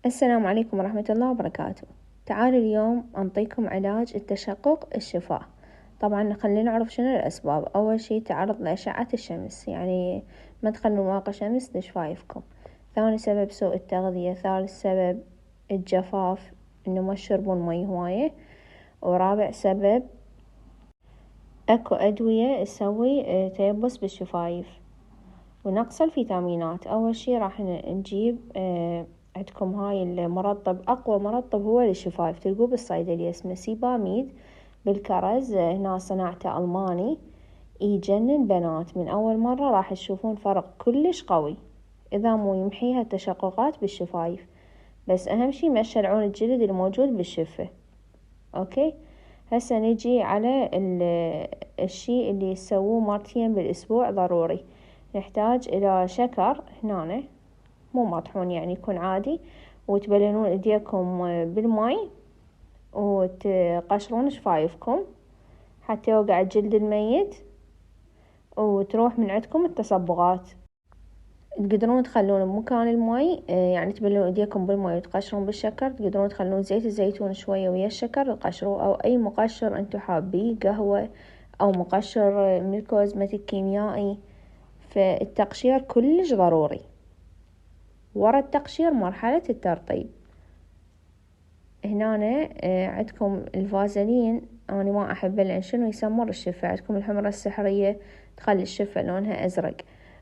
السلام عليكم ورحمة الله وبركاته. تعالوا اليوم أنطيكم علاج التشقق الشفاء. طبعا خلينا نعرف شنو الأسباب. أول شي تعرض لأشعة الشمس، يعني ما تخلون واقع شمس لشفايفكم. ثاني سبب سوء التغذية. ثالث سبب الجفاف، إنه ما تشربون مي هواية. ورابع سبب أكو أدوية تسوي تيبس بالشفايف. ونقص الفيتامينات. أول شي راح نجيب عندكم هاي المرطب، أقوى مرطب هو للشفايف، تلقوه بالصيدلية، اسمه سيباميد بالكرز. هنا صناعته ألماني، يجنن بنات. من أول مرة راح تشوفون فرق كلش قوي، إذا مو يمحيها التشققات بالشفايف. بس أهم شي ما تشلعون الجلد الموجود بالشفة. أوكي، هسه نجي على الشي اللي يسووه مرتين بالأسبوع ضروري. نحتاج إلى شكر هنا، مو مطحون يعني، يكون عادي. وتبللون ايديكم بالماء وتقشرون شفايفكم حتى يوقع الجلد الميت وتروح من عندكم التصبغات. تقدرون تخلون بمكان الماء، يعني تبللون ايديكم بالماء وتقشرون بالشكر. تقدرون تخلون زيت الزيتون شوية ويا الشكر تقشروه، او اي مقشر انتو حابيه، قهوة او مقشر من الكوزمتيك كيميائي. فالتقشير كلش ضروري. ورا التقشير مرحلة الترطيب. هنا عندكم الفازلين، أنا ما أحبه لأن شنو يسمر الشفة. عندكم الحمرة السحرية تخلي الشفة لونها أزرق.